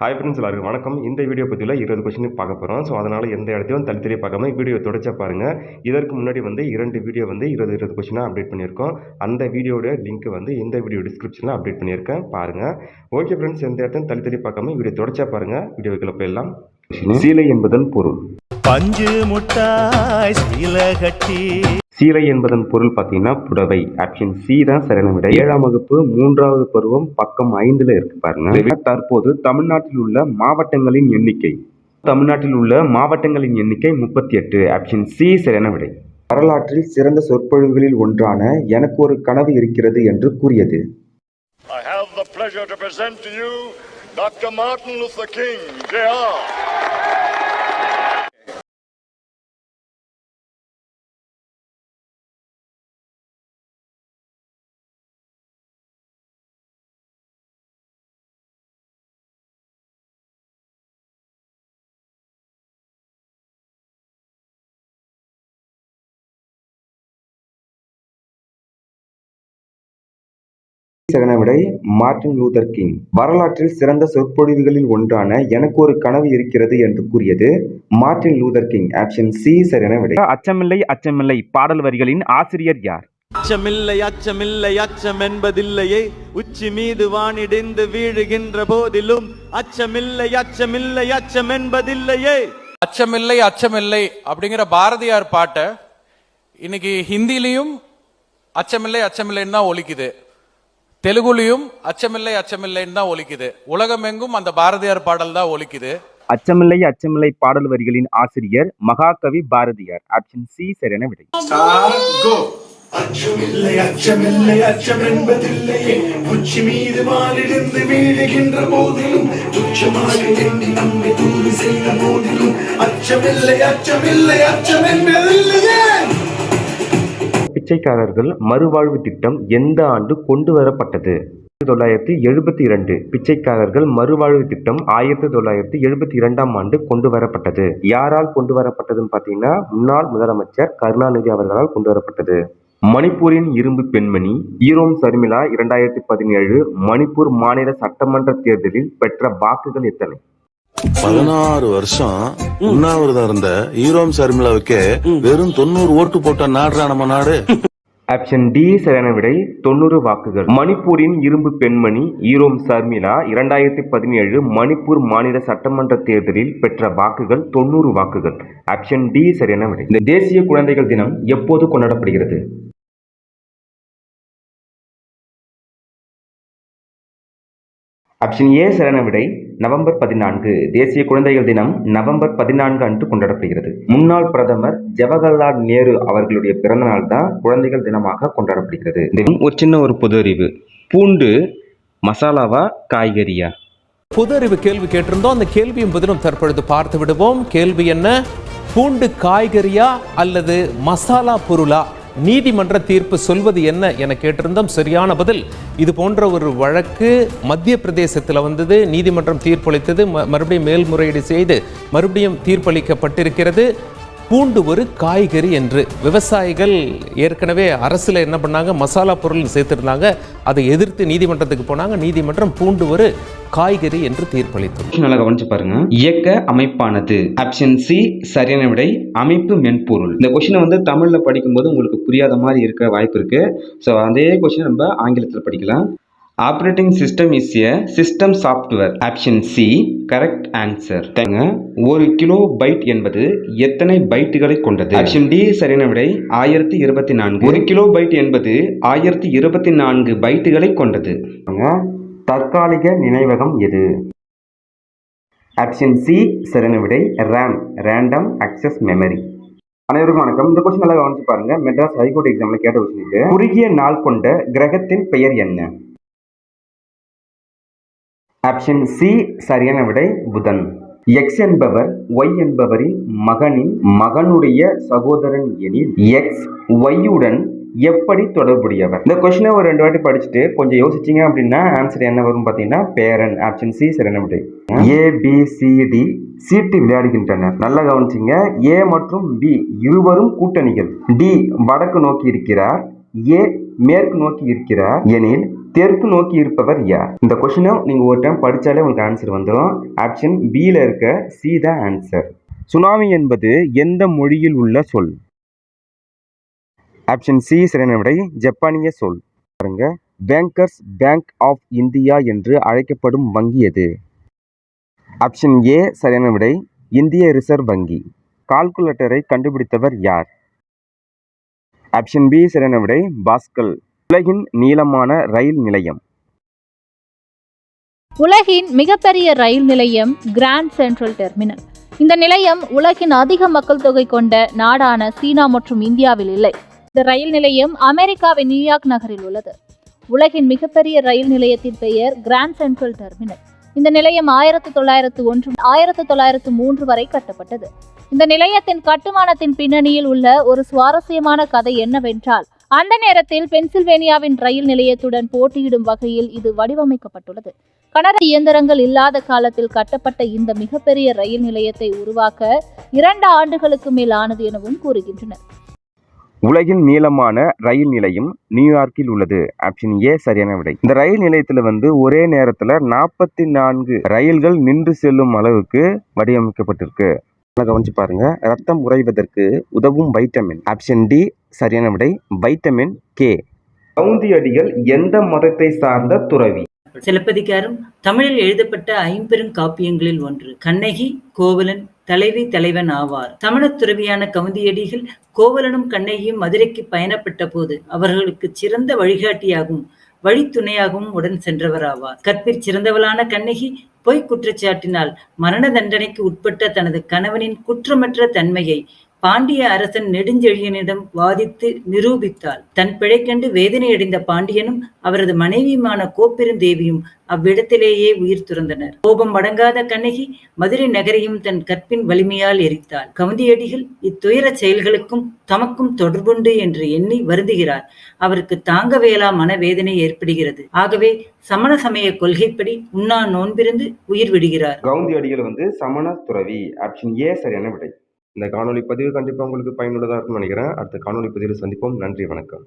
Hi friends, எல்லாருக்கும் வணக்கம். இந்த வீடியோ பற்றியில் 20 கொஸ்டின் பார்க்க போகிறோம். ஸோ அதனால் எந்த இடத்தையும் தனித்தனியே பார்க்காம வீடியோ தொடச்சா பாருங்கள். இதற்கு முன்னாடி 2 வீடியோ 20 கொஸ்டினாக அப்டேட் பண்ணியிருக்கோம். அந்த வீடியோட லிங்க் இந்த வீடியோ டிஸ்கிரிப்ஷனில் அப்டேட் பண்ணியிருக்கேன், பாருங்கள். ஓகே ஃப்ரெண்ட்ஸ், எந்த இடத்தையும் தனித்தனியே பார்க்காம வீடியோ தொடச்சா பாருங்கள். வீடியோக்குள்ள போயிடலாம். சீலை என்பதன் பொருள். பஞ்சு முட்டாய் சீலை கட்டி. சீலை என்பதன் பொருள் பார்த்தீங்கன்னா புடவை. ஆப்ஷன் சி தான் சரியான விடை. 7ஆம் வகுப்பு 3வது பருவம் பக்கம் 5ல் இருக்கு பாருங்க. தற்போது தமிழ்நாட்டில் உள்ள மாவட்டங்களின் எண்ணிக்கை. தமிழ்நாட்டில் உள்ள மாவட்டங்களின் எண்ணிக்கை 38. ஆப்ஷன் சி சரியான விடை. வரலாற்றில் சிறந்த சொற்பொழிவுகளில் ஒன்றான எனக்கு ஒரு கனவு இருக்கிறது என்று கூறியது. I have the pleasure to present to you Dr. Martin Luther King, Jr. சரியான விடை மார்ட்டின் லூதர் கிங். வரலாற்றில் சிறந்த சொற்பொழிவுகளில் ஒன்றான எனக்கு ஒரு கனவு இருக்கிறது என்று கூறியது Martin Luther king. Option C சரியான விடை. அச்சமில்லை அச்சமில்லை பாடல் வரிகளின் ஆசிரியர் யார்? அச்சமில்லை அச்சமில்லை அச்சம் என்பதில்லையே, உச்சி மீது வானிடிந்து வீழுகின்ற போதிலும் அச்சமில்லை அச்சமில்லை அச்சம் என்பதில்லையே. அச்சமில்லை அச்சமில்லை அப்படிங்கிற பாரதியார் பாட்டை இன்னைக்கு ஹிந்திலையும் அச்சமில்லை அச்சமில்லைன்னு தான் ஒலிக்குது, தெலுங்குலையும் அச்சமில்லை அச்சமில்லைன்னு தான் ஒலிக்குது, உலகமெங்கும் அந்த பாரதியார் பாடல் தான் ஒலிக்குது. அச்சமில்லை அச்சமில்லை பாடல் வரிகளின் ஆசிரியர் மகாகவி பாரதியார். ஆப்ஷன் சி சரியான விடை. அச்சமில்லை அச்சமில்லை அச்சம் என்பதில்லையே, உச்சி மீது வானிடிந்து வீழுகின்ற போதிலும் துச்சமாக எண்ணி நம்மை தூது செய்த போதிலும் அச்சமில்லை அச்சமில்லை அச்சம் என்பதில்லையே. பிச்சைக்காரர்கள் மறுவாழ்வு திட்டம் எந்த ஆண்டு கொண்டு வரப்பட்டது? 1972. பிச்சைக்காரர்கள் மறுவாழ்வு திட்டம் 1972ஆம் ஆண்டு கொண்டு வரப்பட்டது. யாரால் கொண்டு வரப்பட்டதுன்னு பார்த்தீங்கன்னா முன்னாள் முதலமைச்சர் கருணாநிதி அவர்களால் கொண்டு வரப்பட்டது. மணிப்பூரின் இரும்பு பெண்மணி ஈரோம் சர்மிளா 2017 மணிப்பூர் மாநில சட்டமன்ற தேர்தலில் பெற்ற வாக்குகள் எத்தனை? 16 வருஷம் உண்ணாவிரதம் இருந்த ஈரோம் சர்மிளாவுக்கு வெறும் 90 ஓட்டு போட்ட நாடுறா நம்ம நாடு. ஆப்ஷன் டி சரியான விடை 90 வாக்குகள். மணிப்பூரின் இரும்பு பெண்மணி ஈரோம் சர்மிளா 2017 மணிப்பூர் மாநில சட்டமன்ற தேர்தலில் பெற்ற வாக்குகள் 90 வாக்குகள். ஆப்ஷன் டி சரியான விடை. இந்த தேசிய குழந்தைகள் தினம் எப்போது கொண்டாடப்படுகிறது? ஆப்ஷன் ஏ சரியான விடை நவம்பர் 14. தேசிய குழந்தைகள் தினம் நவம்பர் 14 அன்று கொண்டாடப்படுகிறது. முன்னாள் பிரதமர் ஜவஹர்லால் நேரு அவர்களுடைய பிறந்த நாள் தான் குழந்தைகள் தினமாக கொண்டாடப்படுகிறது. ஒரு சின்ன பொது அறிவு. பூண்டு மசாலாவா காய்கறியா? பொது அறிவு கேள்வி கேட்டிருந்தோம். அந்த கேள்வியும் பதிலும் தற்பொழுது பார்த்து விடுவோம். கேள்வி என்ன? பூண்டு காய்கறியா அல்லது மசாலா பொருளா? நீதிமன்ற தீர்ப்பு சொல்வது என்ன என கேட்டிருந்தோம். சரியான பதில். இது போன்ற ஒரு வழக்கு மத்திய பிரதேசத்தில் வந்தது. நீதிமன்றம் தீர்ப்பளித்தது. மறுபடியும் மேல்முறையீடு செய்து மறுபடியும் தீர்ப்பளிக்கப்பட்டிருக்கிறது. பூண்டு ஒரு காய்கறி என்று. விவசாயிகள் ஏற்கனவே அரசில் என்ன பண்ணாங்க, மசாலா பொருள் சேர்த்திருந்தாங்க. அதை எதிர்த்து நீதிமன்றத்துக்கு போனாங்க. நீதிமன்றம் பூண்டு ஒரு காய்கறி என்று தீர்ப்பளித்தது. நல்லா கவனிச்சு பாருங்க. இயக்க அமைப்பானது. ஆப்ஷன் சி சரியான விடை அமைப்பு மென்பொருள். இந்த கொஸ்டினை தமிழ்ல படிக்கும்போது உங்களுக்கு புரியாத மாதிரி இருக்க வாய்ப்பு இருக்கு. ஸோ அதே கொஸ்டின் நம்ம ஆங்கிலத்தில் படிக்கலாம். Operating system is a system software. Option C correct answer. ஒரு கிலோ பைட் என்பது எத்தனை பைட்டுகளை கொண்டது? ஆப்ஷன் டி சரியான விடை 1024. ஒரு கிலோ பைட் என்பது 1024 பைட்டுகளை கொண்டது. தற்காலிக நினைவகம் எது? ஆப்ஷன் சி சரியான விடை RAM, ரேண்டம் அக்சஸ் மெமரி. அனைவருக்கும் வணக்கம். இந்த கொஸ்டின் நல்லா கவனிச்சு பாருங்க. மெட்ராஸ் ஹைகோர்ட் எக்ஸாம்ல கேட்ட கொஸ்டின். குறுகிய நாள் கொண்ட கிரகத்தின் பெயர் என்ன? ஆப்ஷன் சி சரியான விடை புதன். எக்ஸ் என்பவர் ஒய் என்பவரின் மகனின் மகனுடைய சகோதரன் எனில் எக்ஸ் ஒய்யுடன் எப்படி தொடர்புடையவர்? இந்த கொஸ்டினை ஒரு 2 வாட்டி படிச்சுட்டு கொஞ்சம் யோசிச்சிங்க அப்படின்னா ஆன்சர் என்ன வரும் பார்த்தீங்கன்னா பேரன். ஆப்ஷன் சி சரியான விடை. ABCD சீட்டு விளையாடுகின்றனர். நல்லா கவனிச்சிங்க. ஏ மற்றும் பி இருவரும் கூட்டணிகள். டி வடக்கு நோக்கி இருக்கிறார், ஏ மேற்கு நோக்கி இருக்கிறார் எனில் தெற்கு நோக்கி இருப்பவர் யார்? இந்த கொஸ்டினை நீங்கள் ஒரு டைம் படித்தாலே உங்களுக்கு ஆன்சர் வந்துடும். ஆப்ஷன் பியில் இருக்க சி த ஆன்சர். சுனாமி என்பது எந்த மொழியில் உள்ள சொல்? ஆப்ஷன் சி சரியான விடை, ஜப்பானிய சொல். பாருங்க, பேங்கர்ஸ் பேங்க் ஆஃப் இந்தியா என்று அழைக்கப்படும் வங்கி எது? ஆப்ஷன் ஏ சரியான விடை, இந்திய ரிசர்வ் வங்கி. கால்குலேட்டரை கண்டுபிடித்தவர் யார்? ஆப்ஷன் பி சரியான விடை, பாஸ்கல். உலகின் நீளமான ரயில் நிலையம்? உலகின் மிகப்பெரிய ரயில் நிலையம் கிராண்ட் சென்ட்ரல் டெர்மினல். இந்த நிலையம் உலகின் அதிக மக்கள் தொகை கொண்ட நாடான சீனா மற்றும் இந்தியாவில் இல்லை. இந்த ரயில் நிலையம் அமெரிக்காவின் நியூயார்க் நகரில் உள்ளது. உலகின் மிகப்பெரிய ரயில் நிலையத்தின் பெயர் கிராண்ட் சென்ட்ரல் டெர்மினல். இந்த நிலையம் 1901 1903 வரை கட்டப்பட்டது. இந்த நிலையத்தின் கட்டுமானத்தின் பின்னணியில் உள்ள ஒரு சுவாரஸ்யமான கதை என்னவென்றால், அந்த நேரத்தில் பென்சில்வேனியாவின் ரயில் நிலையத்துடன் போட்டியிடும் வகையில் இது வடிவமைக்கப்பட்டுள்ளது. கனரக இயந்திரங்கள் இல்லாத காலத்தில் கட்டப்பட்ட இந்த மிகப்பெரிய ரயில் நிலையத்தை உருவாக்க 2 ஆண்டுகளுக்கு மேல் ஆனது எனவும் கூறுகின்றனர். உலகின் நீளமான ரயில் நிலையம் நியூயார்க்கில் உள்ளது. ஆப்ஷன் ஏ சரியான விடை. இந்த ரயில் நிலையத்தில் ஒரே நேரத்தில் 44 ரயில்கள் நின்று செல்லும் அளவுக்கு வடிவமைக்கப்பட்டிருக்கு. கவனிச்சு பாருங்க. ரத்தம் உறைவதற்கு உதவும் வைட்டமின்? ஆப்ஷன் டி சரியான விடை, வைட்டமின் கே. கவுந்தியடிகள் எந்த மதத்தை சார்ந்த துறவி? சிலப்பதிகாரம் தமிழில் எழுதப்பட்ட 5 பெருங்காப்பியங்களில் ஒன்று. கண்ணகி, கோவலன், தலைவி, தலைவன் ஆவார். சமணத் துறவியான கவுந்தியடிகள் கோவலனும் கண்ணகியும் மதுரைக்கு பயணப்பட்ட போது அவர்களுக்கு சிறந்த வழிகாட்டியாகவும் வழித்துணையாகவும் உடன் சென்றவராவார். கற்பிற் சிறந்தவளான கண்ணகி பொய்க் குற்றச்சாட்டினால் மரண தண்டனைக்கு உட்பட்ட தனது கணவனின் குற்றமற்ற தன்மையை பாண்டிய அரசன் நெடுஞ்செழியனிடம் வாதித்து நிரூபித்தாள். தன் பிழை கண்டு வேதனையடைந்த பாண்டியனும் அவரது மனைவியுமான கோப்பெருந்தேவியும் அவ்விடத்திலேயே உயிர் துறந்தனர். கோபம் அடங்காத கண்ணகி மதுரை நகரையும் தன் கற்பின் வலிமையால் எரித்தாள். கவுந்தியடிகள் இத்துயரச் செயல்களுக்கும் தமக்கும் தொடர்புண்டு என்று எண்ணி வருந்துகிறார். அவருக்கு தாங்கவேலா மனவேதனை ஏற்படுகிறது. ஆகவே சமண சமய கொள்கைப்படி உண்ணா நோன்பிருந்து உயிர் விடுகிறார். கவுந்தியடிகள் சமண துறவி. ஆப்ஷன் ஏ சரியான விடை. இந்த காணொலி பதிவு கண்டிப்பாக உங்களுக்கு பயனுள்ளதாக இருக்கும்னு நினைக்கிறேன். அடுத்த காணொலி பதிவில் சந்திப்போம். நன்றி, வணக்கம்.